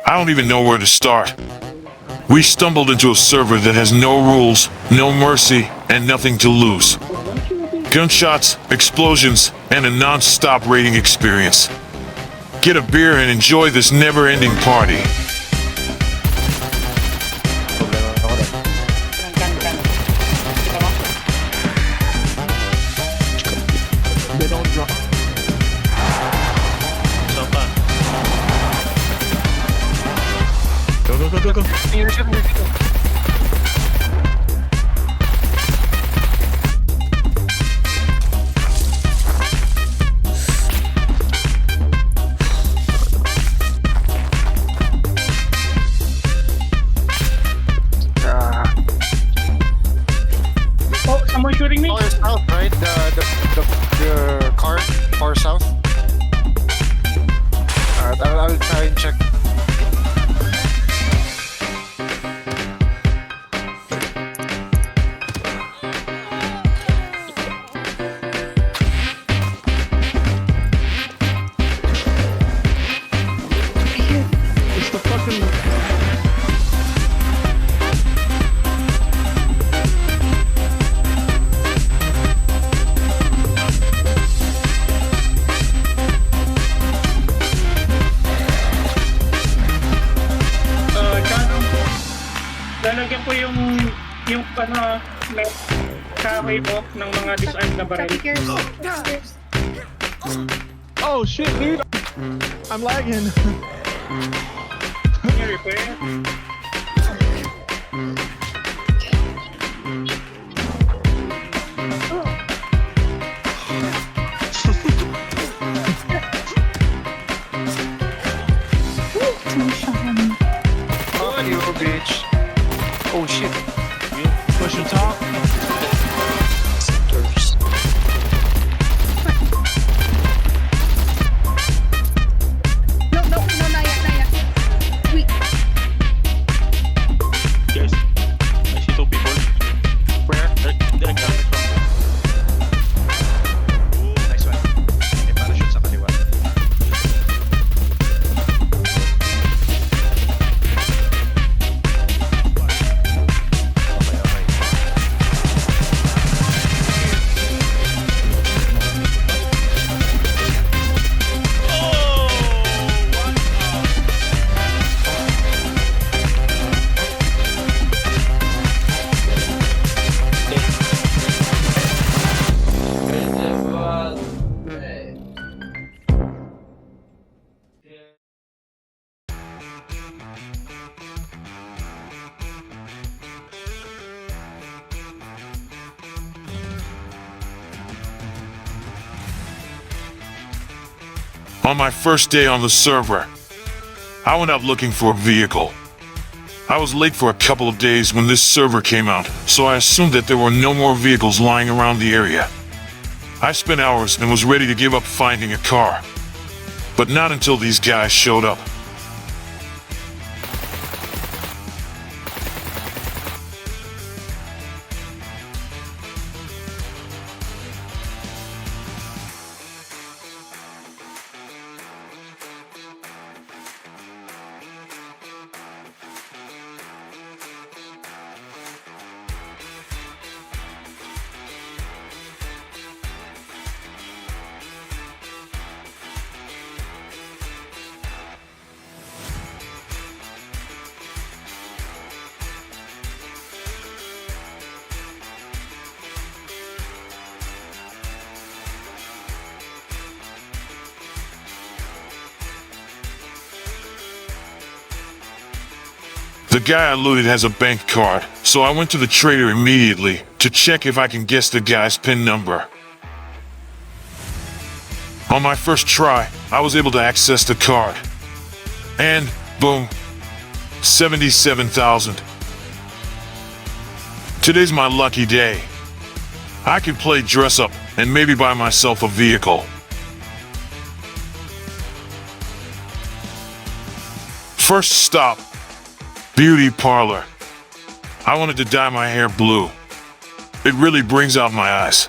I don't even know where to start. We stumbled into a server that has no rules, no mercy, and nothing to lose. Gunshots, explosions, and a non-stop raiding experience. Get a beer and enjoy this never-ending party. They don't drop. Go. Oh, someone shooting me? Far south, right? The car far south. Alright, I'll try and check. It's the fucking. Chano, lalagyan ko yung ano, kahoy mo ng mga disarmed na baril. Oh shit, dude! I'm lagging. Can you repair? Oh, you bitch. Oh shit. Push your top. No, Naya. Wait. Guys, I see two people. Where? They're coming from. Nice one. May parachute sa kaliwa. Okay. On my first day on the server, I went out looking for a vehicle. I was late for a couple of days when this server came out, so I assumed that there were no more vehicles lying around the area. I spent hours and was ready to give up finding a car, but not until these guys showed up. The guy I looted has a bank card, so I went to the trader immediately to check if I can guess the guy's PIN number. On my first try, I was able to access the card. And, boom, 77,000. Today's my lucky day. I can play dress up and maybe buy myself a vehicle. First stop, beauty parlor. I wanted to dye my hair blue. It really brings out my eyes.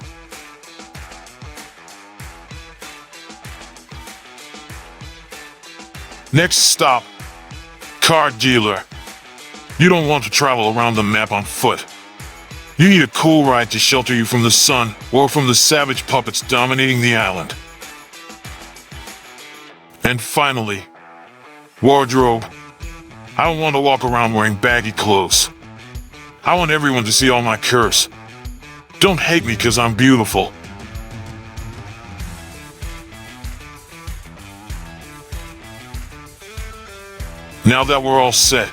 Next stop, Car dealer. You don't want to travel around the map on foot. You need a cool ride to shelter you from the sun or from the savage puppets dominating the island. And finally, wardrobe. I don't want to walk around wearing baggy clothes. I want everyone to see all my curves. Don't hate me because I'm beautiful. Now that we're all set,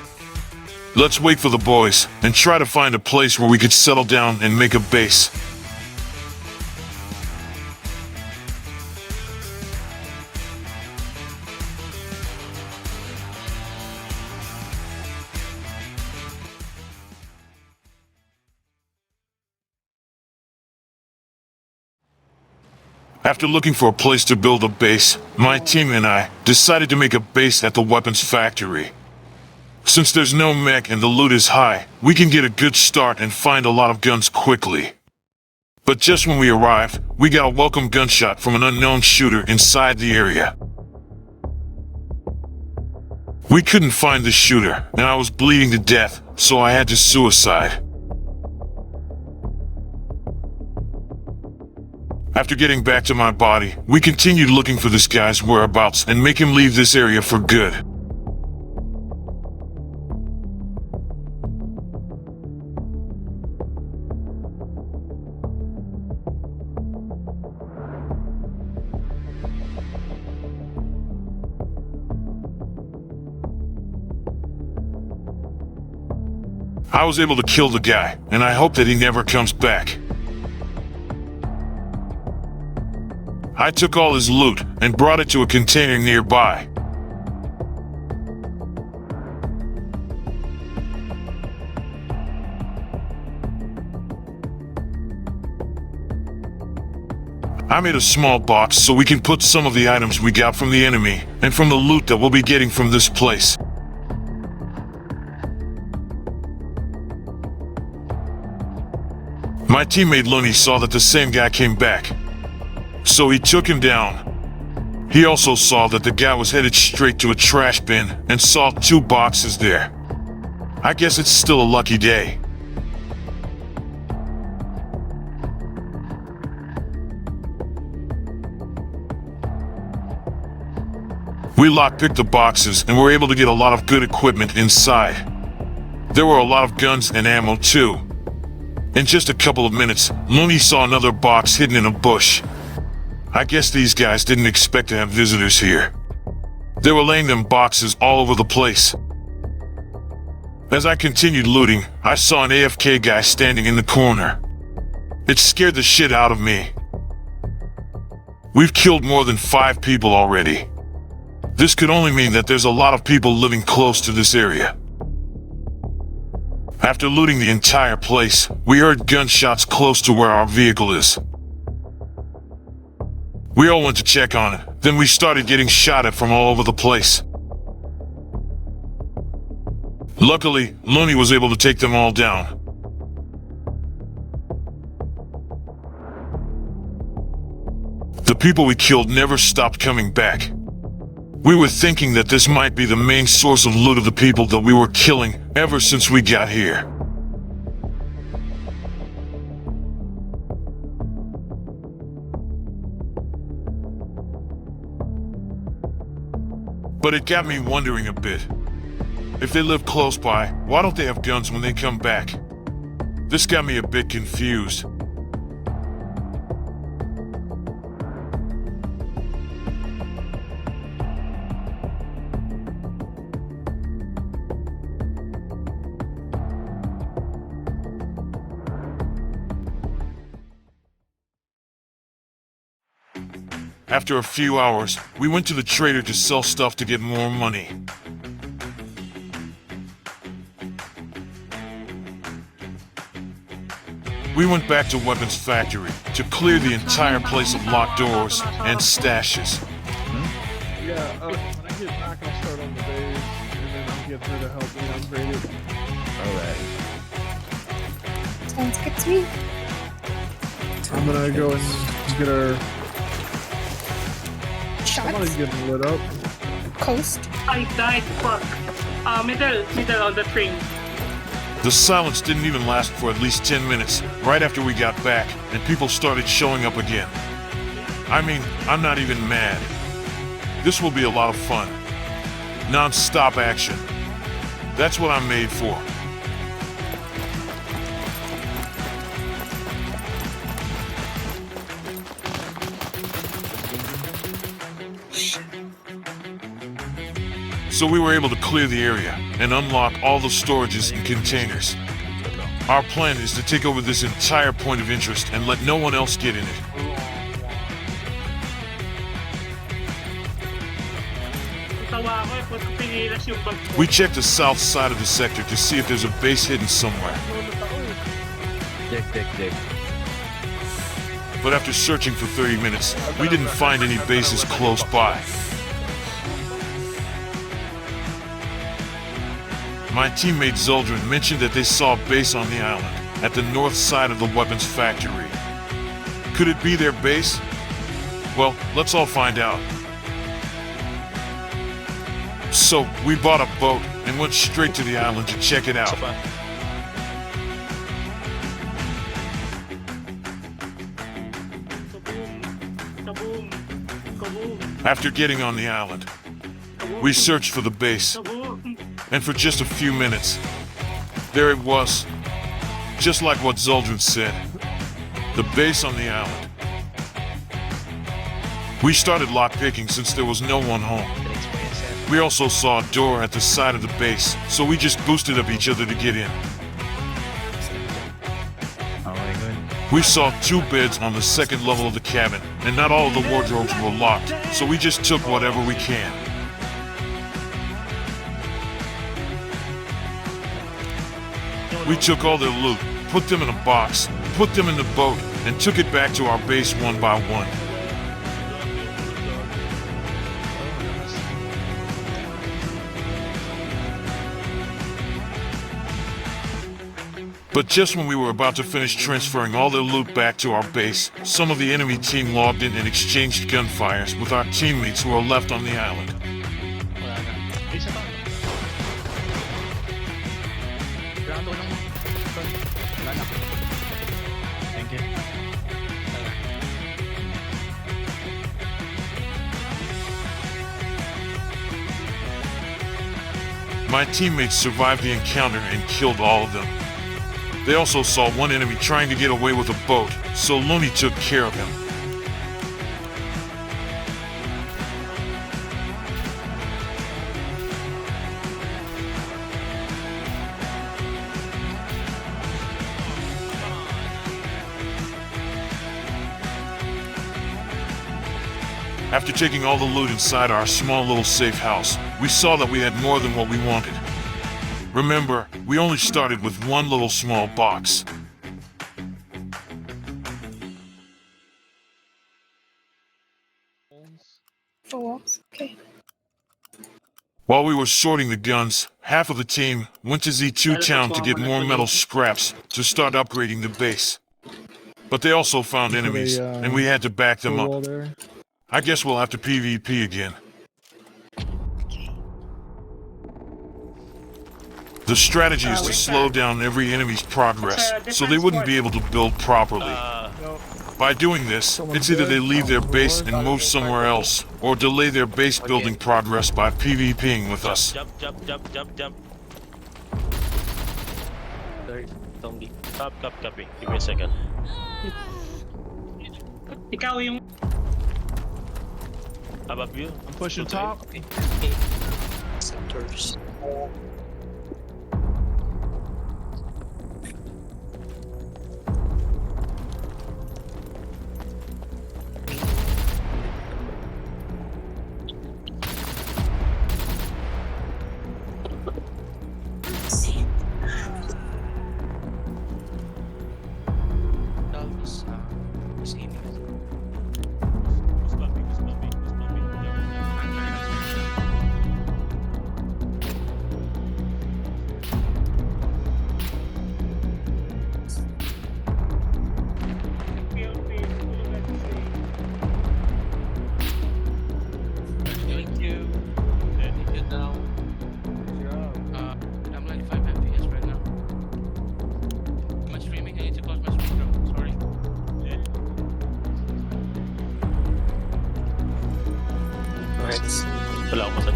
let's wait for the boys and try to find a place where we could settle down and make a base. After looking for a place to build a base, my team and I decided to make a base at the weapons factory. Since there's no mech and the loot is high, we can get a good start and find a lot of guns quickly. But just when we arrived, we got a welcome gunshot from an unknown shooter inside the area. We couldn't find the shooter, and I was bleeding to death, so I had to suicide. After getting back to my body, we continued looking for this guy's whereabouts and make him leave this area for good. I was able to kill the guy, and I hope that he never comes back. I took all his loot and brought it to a container nearby. I made a small box so we can put some of the items we got from the enemy and from the loot that we'll be getting from this place. My teammate Looney saw that the same guy came back, so he took him down. He also saw that the guy was headed straight to a trash bin and saw 2 boxes there. I guess it's still a lucky day. We lockpicked the boxes and were able to get a lot of good equipment inside. There were a lot of guns and ammo too. In just a couple of minutes, Looney saw another box hidden in a bush. I guess these guys didn't expect to have visitors here. They were laying them boxes all over the place. As I continued looting, I saw an AFK guy standing in the corner. It scared the shit out of me. We've killed more than 5 people already. This could only mean that there's a lot of people living close to this area. After looting the entire place, we heard gunshots close to where our vehicle is. We all went to check on it, then we started getting shot at from all over the place. Luckily, Looney was able to take them all down. The people we killed never stopped coming back. We were thinking that this might be the main source of loot of the people that we were killing ever since we got here. But it got me wondering a bit. If they live close by, why don't they have guns when they come back? This got me a bit confused. After a few hours, we went to the trader to sell stuff to get more money. We went back to Weapons Factory to clear the entire place of locked doors and stashes. Yeah, when I get back, I'll start on the base, and then I'll get her to help me upgrade it. Sounds good to me. I'm gonna go and get her. Shots. Somebody's getting lit up. Coast. I died, fuck. Middle on the train. The silence didn't even last for at least 10 minutes, right after we got back, and people started showing up again. I mean, I'm not even mad. This will be a lot of fun. Non-stop action. That's what I'm made for. So we were able to clear the area and unlock all the storages and containers. Our plan is to take over this entire point of interest and let no one else get in it. Tawa ako kung pinilas yung bag ko. We checked the south side of the sector to see if there's a base hidden somewhere. Dick. But after searching for 30 minutes, we didn't find any bases close by. My teammate Zoldrin mentioned that they saw a base on the island, at the north side of the weapons factory. Could it be their base? Well, let's all find out. So, we bought a boat and went straight to the island to check it out. Kaboom. After getting on the island, we searched for the base. And for just a few minutes, there it was. Just like what Zoldrin said. The base on the island. We started lockpicking since there was no one home. We also saw a door at the side of the base, so we just boosted up each other to get in. We saw 2 beds on the second level of the cabin, and not all of the wardrobes were locked, so we just took whatever we can. We took all their loot, put them in a box, put them in the boat, and took it back to our base one by one. But just when we were about to finish transferring all their loot back to our base, some of the enemy team logged in and exchanged gunfires with our teammates who are left on the island. Wala na. Isa pa. Kailangan to lang. Wala na. Thank you. My teammates survived the encounter and killed all of them. They also saw one enemy trying to get away with a boat, so Looney took care of him. After taking all the loot inside our small little safe house, we saw that we had more than what we wanted. Remember, we only started with one little small box. For walls. Okay. While we were sorting the guns, half of the team went to Z2 Town to get more metal scraps to start upgrading the base. But they also found enemies, and we had to back them Wall up. there. I guess we'll have to PvP again. The strategy is to slow down every enemy's progress, so they wouldn't be able to build properly. By doing this, it's either they leave their base and move somewhere else, or delay their base building progress by PvPing with us. Jump. Third, zombie. Copy. Give me a second. Ikaw yung Above you. I'm pushing top. Centers.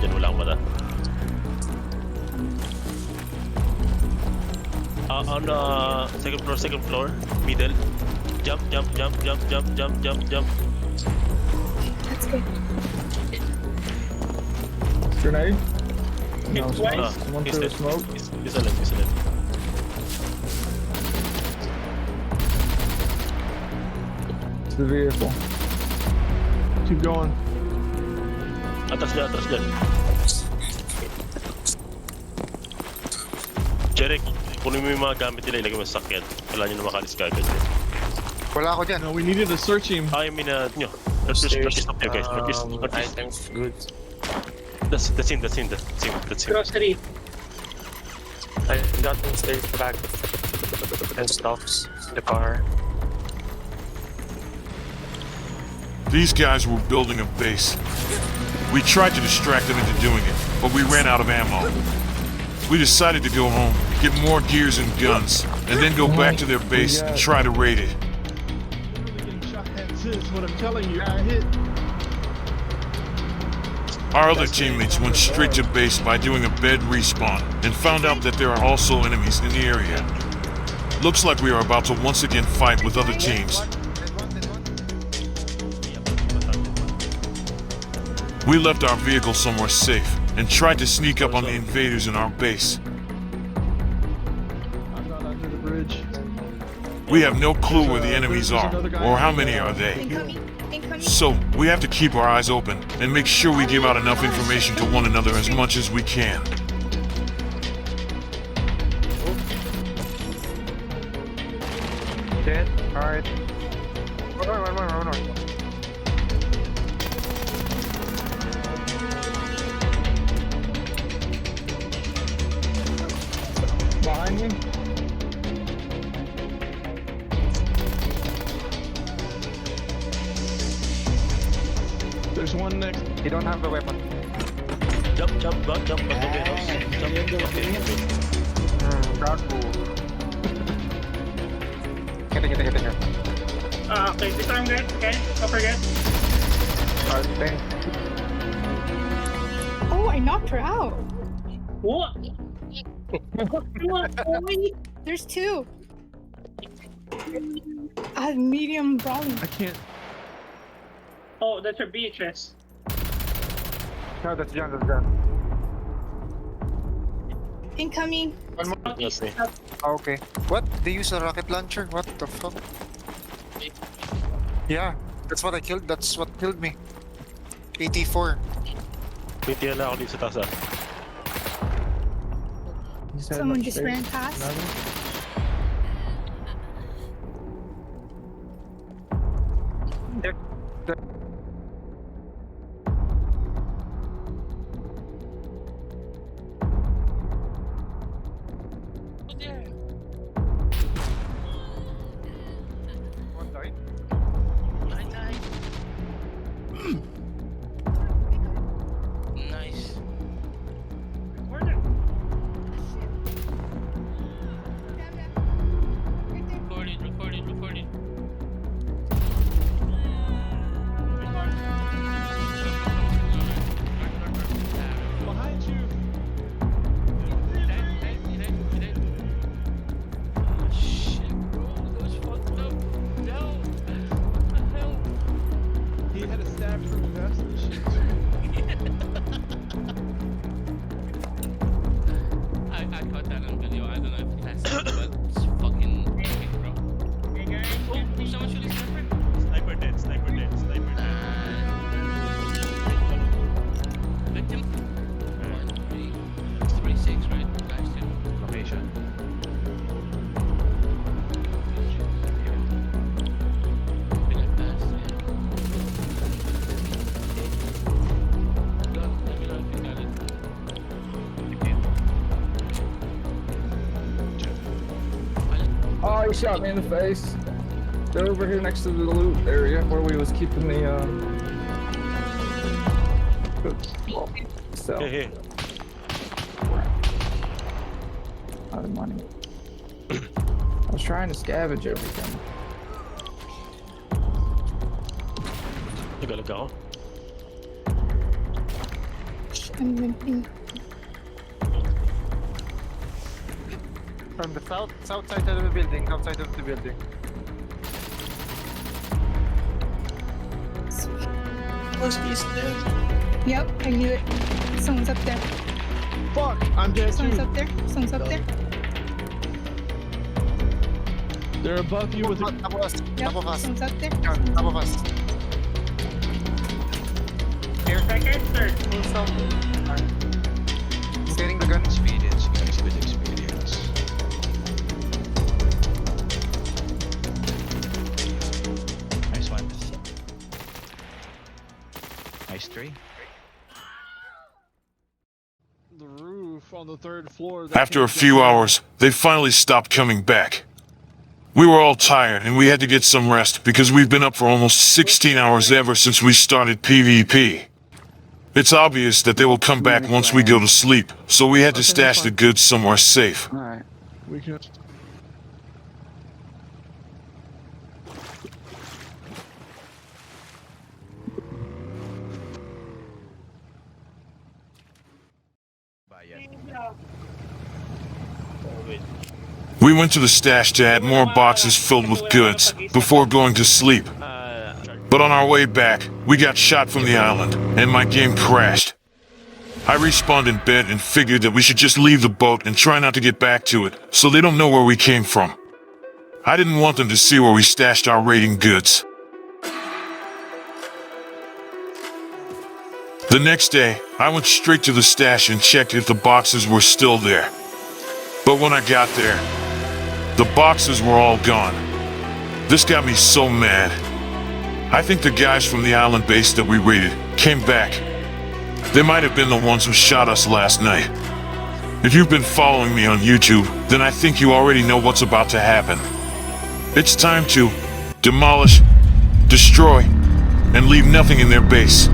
dyan, wala akong mata. On second floor, middle. Jump. That's good. Grenade? No, It's smoke. white. Someone He's threw a dead. smoke. He's alive. To the vehicle. Keep going. Atras dyan. Jeric, kunin mo yung mga gamit nila, ilagay mo sa sakyan. Wala nyo na makalis ka agad. Wala ako dyan. No, we needed to search him. I mean, nyo. Let's stop there, guys. Items, goods. That's him. Grocery. I got things there back and stuffs in the car. These guys were building a base. We tried to distract them into doing it, but we ran out of ammo. We decided to go home, get more gears and guns, and then go back to their base and try to raid it. Really getting shot at is what I'm telling you. I hit. Our other teammates went straight to base by doing a bed respawn and found out that there are also enemies in the area. Looks like we are about to once again fight with other teams. We left our vehicle somewhere safe and tried to sneak up on the invaders in our base. I'm not under the bridge. We have no clue where the enemies are or how many are they. Incoming. So, we have to keep our eyes open and make sure we give out enough information to one another as much as we can. Dead. Alright. One more. Behind me? There's one next. You don't have the weapon. Jump back to the warehouse. Gago. Get here. Okay, disarm guys. Okay, upper guys. Alright, Oh, I knocked her out. What? There's two. I have medium brawling. I can't. Oh, that's your Beatrice. No, that's John. Incoming. Yes, me. Okay. What? They use a rocket launcher? What the fuck? Yeah, that's what killed me. 84. May tiyala ako dito sa taas. He said Someone like just straight. ran past. One died. Nice. Recording. Behind you. Shit, bro. That was fucked up. No. Help. He had a stab through the vest and shit. I caught that on video. I don't know if that's it, but it's fucking epic, bro. Oh, someone shooting sniper? Sniper dead. Victim? 1, 3, 3, 6, right? Guys, too. Location. Been like fast, yeah. Go, let me know if you got it. Oh, he shot me in the face. They're over here next to the loot area where we was keeping the cell. Hey. Out of money. I was trying to scavenge everything. Nagalag ako. I'm limping. From the south side of the building, outside of the building. Yep, I knew it. Someone's up there. Fuck, I'm dead Someone's too. up there. Someone's up there. They're above you with a... Top of us, Yep, top of us, someone's up there. top of us. Here, second, third. Steering the gun. Experience, guys, with experience. Nice one. Nice three. The roof on the 3rd floor. After a few hours, they finally stopped coming back. We were all tired and we had to get some rest because we've been up for almost 16 hours ever since we started PvP. It's obvious that they will come back once we go to sleep, so we had to stash the goods somewhere safe. Alright. We can... We went to the stash to add more boxes filled with goods before going to sleep. But on our way back, we got shot from the island, and my game crashed. I respawned in bed and figured that we should just leave the boat and try not to get back to it, so they don't know where we came from. I didn't want them to see where we stashed our raiding goods. The next day, I went straight to the stash and checked if the boxes were still there. But when I got there, the boxes were all gone. This got me so mad. I think the guys from the island base that we raided came back. They might have been the ones who shot us last night. If you've been following me on YouTube, then I think you already know what's about to happen. It's time to demolish, destroy, and leave nothing in their base.